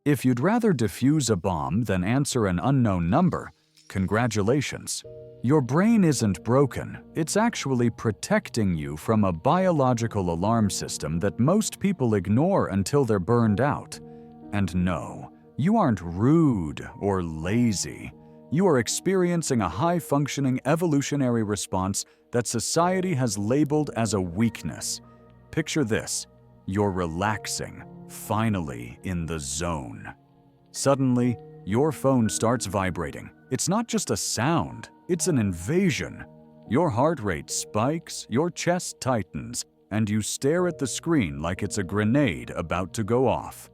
If you'd rather defuse a bomb than answer an unknown number, congratulations. Your brain isn't broken, it's actually protecting you from a biological alarm system that most people ignore until they're burned out. And no, you aren't rude or lazy. You are experiencing a high-functioning evolutionary response that society has labeled as a weakness. Picture this: you're relaxing, finally in the zone. Suddenly, your phone starts vibrating. It's not just a sound, it's an invasion. Your heart rate spikes, your chest tightens, and you stare at the screen like it's a grenade about to go off.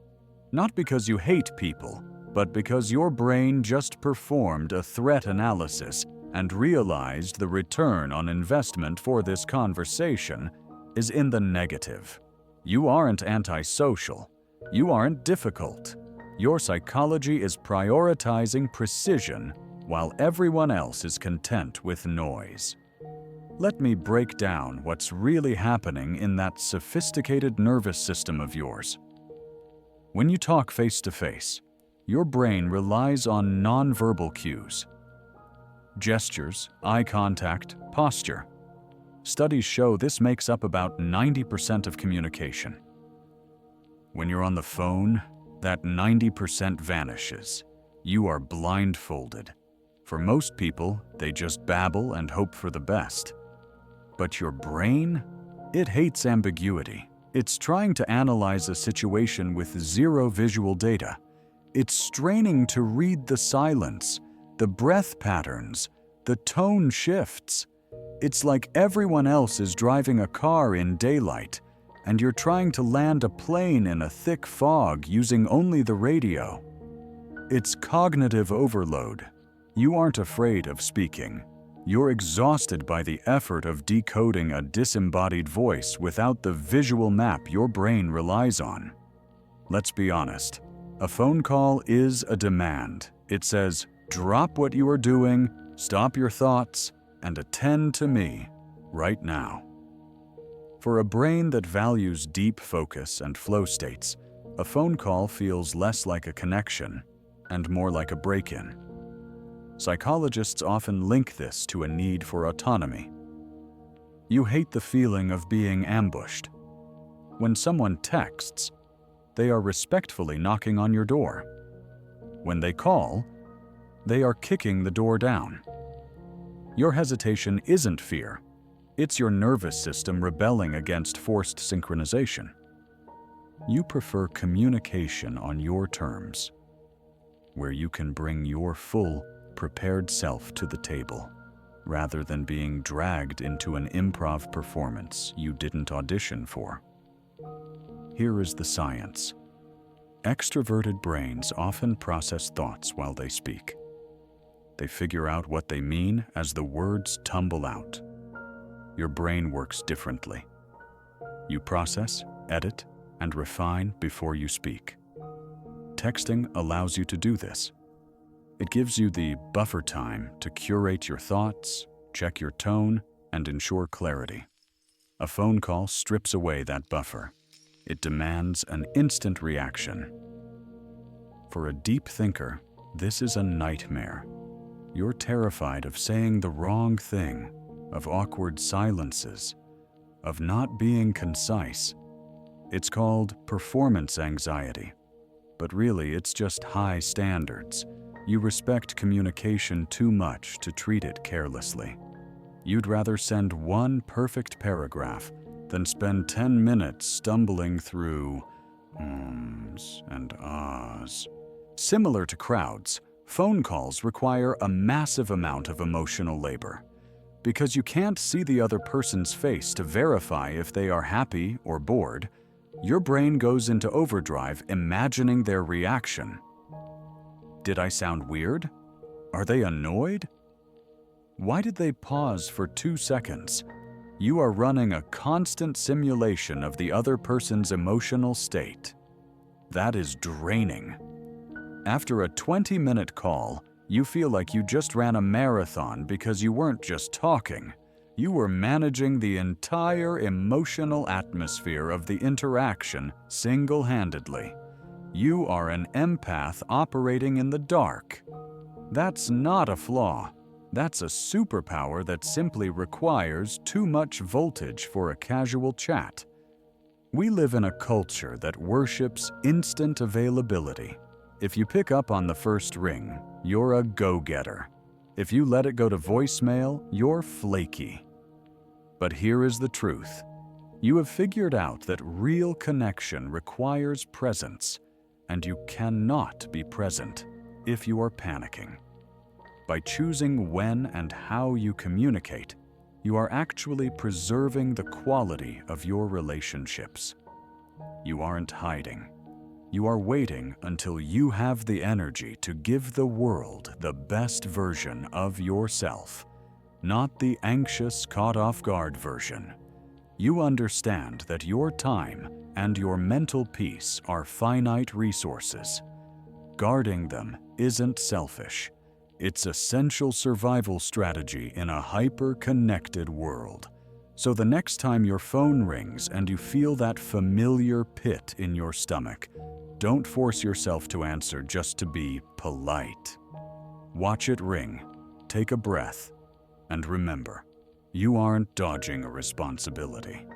Not because you hate people, but because your brain just performed a threat analysis and realized the return on investment for this conversation is in the negative. You aren't antisocial. You aren't difficult. Your psychology is prioritizing precision while everyone else is content with noise. Let me break down what's really happening in that sophisticated nervous system of yours. When you talk face-to-face, your brain relies on nonverbal cues. Gestures, eye contact, posture. Studies show this makes up about 90% of communication. When you're on the phone, that 90% vanishes. You are blindfolded. For most people, they just babble and hope for the best. But your brain? It hates ambiguity. It's trying to analyze a situation with zero visual data. It's straining to read the silence, the breath patterns, the tone shifts. It's like everyone else is driving a car in daylight, and you're trying to land a plane in a thick fog using only the radio. It's cognitive overload. You aren't afraid of speaking. You're exhausted by the effort of decoding a disembodied voice without the visual map your brain relies on. Let's be honest. A phone call is a demand. It says, drop what you are doing, stop your thoughts, and attend to me right now. For a brain that values deep focus and flow states, a phone call feels less like a connection and more like a break-in. Psychologists often link this to a need for autonomy. You hate the feeling of being ambushed. When someone texts, they are respectfully knocking on your door. When they call, they are kicking the door down. Your hesitation isn't fear. It's your nervous system rebelling against forced synchronization. You prefer communication on your terms, where you can bring your full, prepared self to the table, rather than being dragged into an improv performance you didn't audition for. Here is the science. Extroverted brains often process thoughts while they speak. They figure out what they mean as the words tumble out. Your brain works differently. You process, edit, and refine before you speak. Texting allows you to do this. It gives you the buffer time to curate your thoughts, check your tone, and ensure clarity. A phone call strips away that buffer. It demands an instant reaction. For a deep thinker, this is a nightmare. You're terrified of saying the wrong thing, of awkward silences, of not being concise. It's called performance anxiety. But really, it's just high standards. You respect communication too much to treat it carelessly. You'd rather send one perfect paragraph than spend 10 minutes stumbling through ums and ahs. Similar to crowds, phone calls require a massive amount of emotional labor. Because you can't see the other person's face to verify if they are happy or bored, your brain goes into overdrive imagining their reaction. Did I sound weird? Are they annoyed? Why did they pause for 2 seconds? You are running a constant simulation of the other person's emotional state. That is draining. After a 20-minute call, you feel like you just ran a marathon because you weren't just talking. You were managing the entire emotional atmosphere of the interaction single-handedly. You are an empath operating in the dark. That's not a flaw. That's a superpower that simply requires too much voltage for a casual chat. We live in a culture that worships instant availability. If you pick up on the first ring, you're a go-getter. If you let it go to voicemail, you're flaky. But here is the truth. You have figured out that real connection requires presence, and you cannot be present if you are panicking. By choosing when and how you communicate, you are actually preserving the quality of your relationships. You aren't hiding. You are waiting until you have the energy to give the world the best version of yourself, not the anxious, caught-off-guard version. You understand that your time and your mental peace are finite resources. Guarding them isn't selfish. It's essential survival strategy in a hyper-connected world. So the next time your phone rings and you feel that familiar pit in your stomach, don't force yourself to answer just to be polite. Watch it ring, take a breath, and remember, you aren't dodging a responsibility.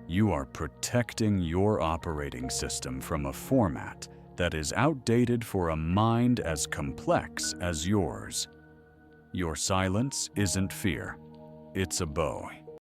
You are protecting your operating system from a format that is outdated for a mind as complex as yours. Your silence isn't fear, it's a bow.